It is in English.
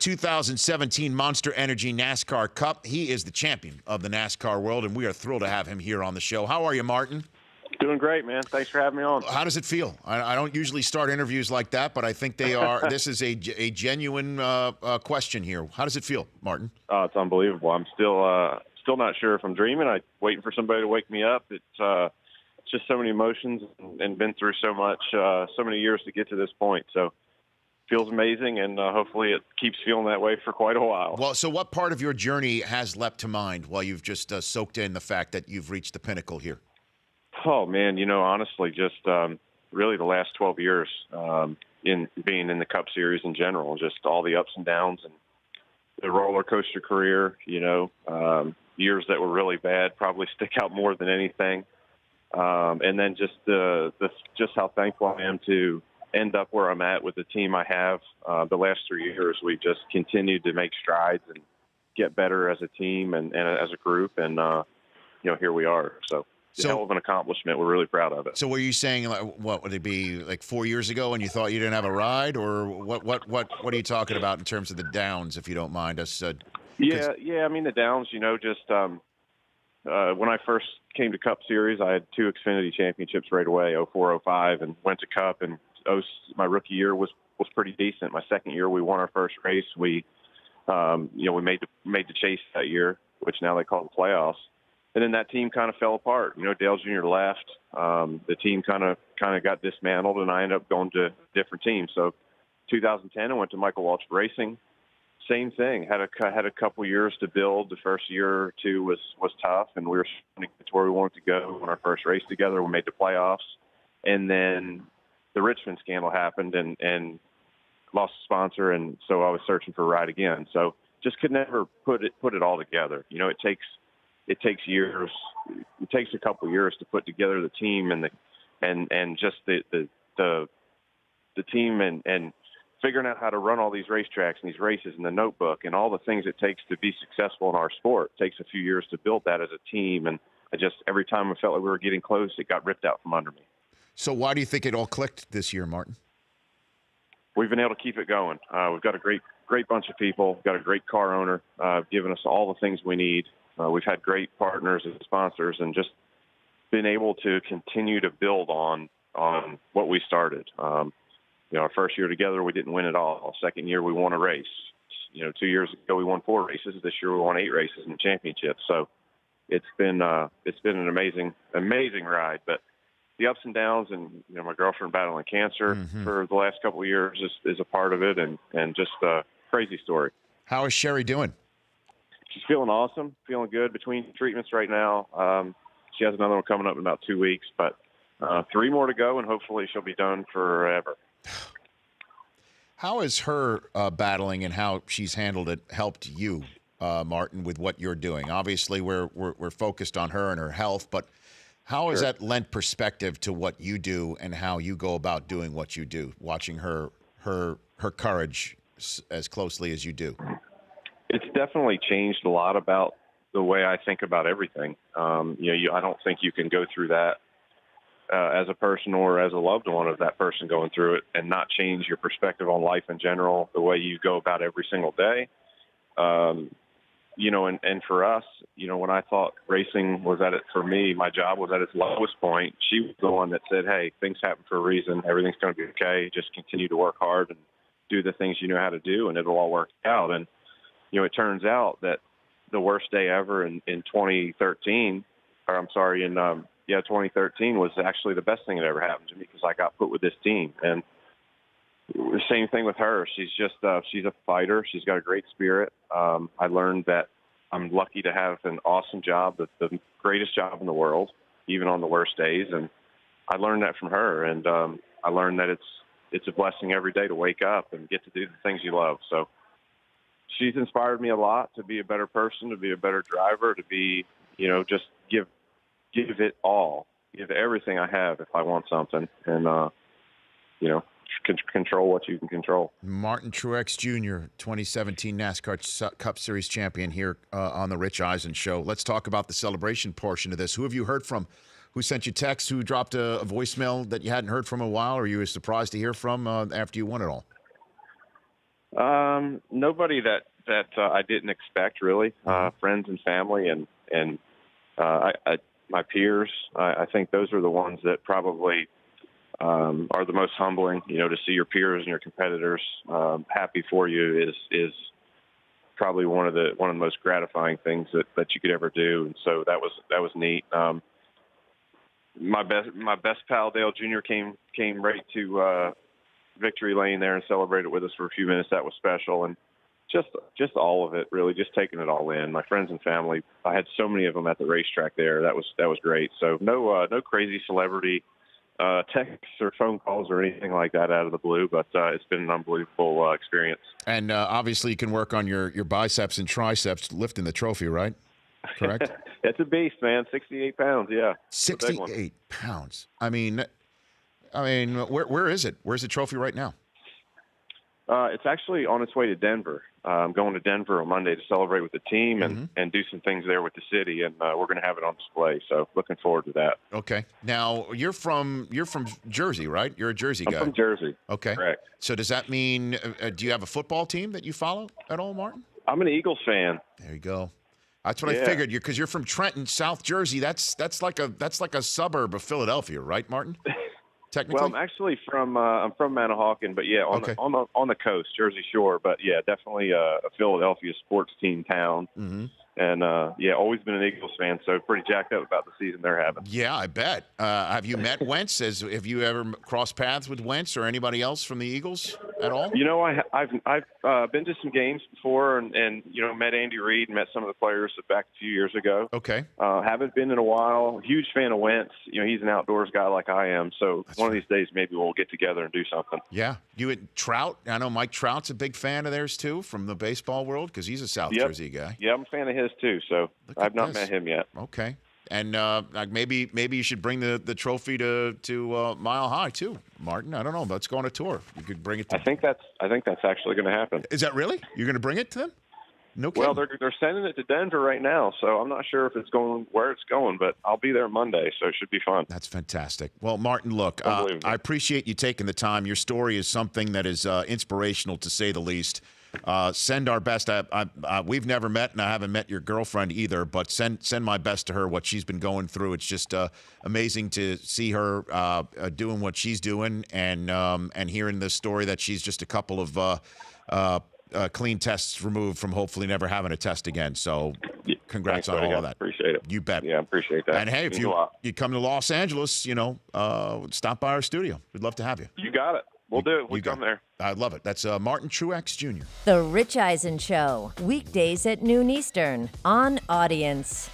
2017 Monster Energy NASCAR Cup. He is the champion of the NASCAR world, and we are thrilled to have him here on the show. How are you, Martin? Doing great, man. Thanks for having me on. How does it feel? I don't usually start interviews like that, but I think they are. This is a genuine question here. How does it feel, Martin? Oh, it's unbelievable. I'm still not sure if I'm dreaming. I'm waiting for somebody to wake me up. It's just so many emotions and been through so much, so many years to get to this point. So feels amazing, and hopefully it keeps feeling that way for quite a while. Well, so what part of your journey has leapt to mind while you've just soaked in the fact that you've reached the pinnacle here? Oh, man, honestly, just really the last 12 years in being in the Cup Series in general, just all the ups and downs and the roller coaster career, years that were really bad probably stick out more than anything. And then just just how thankful I am to end up where I'm at with the team I have. The last 3 years, we just continued to make strides and get better as a team and as a group. And, here we are. So it's a hell of an accomplishment. We're really proud of it. So were you saying, like, what would it be, like 4 years ago when you thought you didn't have a ride? Or what are you talking about in terms of the downs, if you don't mind us? Yeah. I mean, the downs, just when I first came to Cup Series, I had 2 Xfinity championships right away, 04, 05, and went to Cup. And my rookie year was pretty decent. My second year, we won our first race. We made the chase that year, which now they call the playoffs. And then that team kind of fell apart. Dale Jr. left. The team kind of got dismantled, and I ended up going to a different team. So 2010, I went to Michael Waltrip Racing. Same thing. Had a couple years to build. The first year or two was tough, and we were trying to get to where we wanted to go. When our first race together, we made the playoffs, and then the Richmond scandal happened, and lost a sponsor, and so I was searching for a ride again. So just could never put it all together. It takes years. It takes a couple years to put together the team and just the team and figuring out how to run all these racetracks and these races in the notebook and all the things it takes to be successful in our sport. It takes a few years to build that as a team, and every time I felt like we were getting close, it got ripped out from under me. So why do you think it all clicked this year, Martin? We've been able to keep it going. We've got a great bunch of people. We've got a great car owner, giving us all the things we need. We've had great partners and sponsors, and just been able to continue to build on what we started. Our first year together, we didn't win at all. Second year, we won a race. 2 years ago, we won 4 races. This year, we won 8 races in the championship. So it's been an amazing ride. But the ups and downs, and my girlfriend battling cancer for the last couple of years is a part of it, and just a crazy story. How is Sherry doing? She's feeling awesome, feeling good between treatments right now. She has another one coming up in about 2 weeks, but 3 more to go, and hopefully she'll be done forever. How has her battling and how she's handled it helped you, Martin, with what you're doing? Obviously, we're focused on her and her health, but how has that lent perspective to what you do and how you go about doing what you do, watching her courage as closely as you do? It's definitely changed a lot about the way I think about everything. I don't think you can go through that as a person or as a loved one of that person going through it and not change your perspective on life in general, the way you go about every single day. And for us, when I thought racing was for me, my job was at its lowest point. She was the one that said, hey, things happen for a reason. Everything's going to be okay. Just continue to work hard and do the things you know how to do, and it'll all work out. And, it turns out that the worst day ever in 2013, or I'm sorry, in 2013 was actually the best thing that ever happened to me, because I got put with this team. And the same thing with her. She's just she's a fighter. She's got a great spirit. I learned that I'm lucky to have an awesome job, the greatest job in the world, even on the worst days. And I learned that from her. And I learned that it's a blessing every day to wake up and get to do the things you love. So she's inspired me a lot to be a better person, to be a better driver, to be, just give it all, give everything I have if I want something, and, control what you can control. Martin Truex Jr., 2017 NASCAR Cup Series champion here on the Rich Eisen Show. Let's talk about the celebration portion of this. Who have you heard from? Who sent you texts? Who dropped a voicemail that you hadn't heard from in a while, or you were surprised to hear from after you won it all? Nobody that I didn't expect, really. Friends and family, and my peers. I think those are the ones that probably are the most humbling. To see your peers and your competitors happy for you is probably one of the most gratifying things that you could ever do. And so that was neat. My best pal Dale Jr. came right to victory lane there and celebrated with us for a few minutes. That was special, and just all of it, really, just taking it all in. My friends and family, I had so many of them at the racetrack there. That was great. So no crazy celebrity texts or phone calls or anything like that out of the blue, but it's been an unbelievable experience. And obviously, you can work on your biceps and triceps lifting the trophy, right? Correct. It's a beast, man. 68 pounds. Yeah. 68 pounds. I mean, where is it? Where's the trophy right now? It's actually on its way to Denver. I'm going to Denver on Monday to celebrate with the team and do some things there with the city, and we're going to have it on display. So looking forward to that. Okay. Now you're from Jersey, right? You're a Jersey guy. I'm from Jersey. Okay. Correct. So does that mean do you have a football team that you follow at all, Martin? I'm an Eagles fan. There you go. That's what I figured. Because you're from Trenton, South Jersey. That's like a suburb of Philadelphia, right, Martin? Technically. Well, I'm actually from Manahawkin, but yeah, on the coast, Jersey Shore. But yeah, definitely a Philadelphia sports team town. Mm-hmm. And always been an Eagles fan, so pretty jacked up about the season they're having. Yeah, I bet. Have you met Wentz? Have you ever crossed paths with Wentz or anybody else from the Eagles at all? I've been to some games before, and met Andy Reid, and met some of the players back a few years ago. Okay. Haven't been in a while. Huge fan of Wentz. He's an outdoors guy like I am. So one of these days, maybe we'll get together and do something. Yeah. You and Trout. I know Mike Trout's a big fan of theirs too, from the baseball world, because he's a South Jersey guy. Yeah, I'm a fan of his too. So I've not met him yet. Okay. And maybe you should bring the trophy to Mile High too, Martin. I don't know. Let's go on a tour. You could bring it to. I think that's actually going to happen. Is that really? You're going to bring it to them? No kidding. Well, they're sending it to Denver right now, so I'm not sure if it's going where it's going, but I'll be there Monday, so it should be fun. That's fantastic. Well, Martin, look, I appreciate you taking the time. Your story is something that is inspirational, to say the least. Send our best. We've never met, and I haven't met your girlfriend either, but send my best to her, what she's been going through. It's just amazing to see her doing what she's doing, and hearing the story that she's just a couple of clean tests removed from hopefully never having a test again. So congrats on all of that. Appreciate it. You bet. Yeah, appreciate that. And hey, if you come to Los Angeles, stop by our studio. We'd love to have you. You got it. We'll do it. We'll come there. I love it. That's Martin Truex Jr. The Rich Eisen Show, weekdays at noon Eastern on Audience.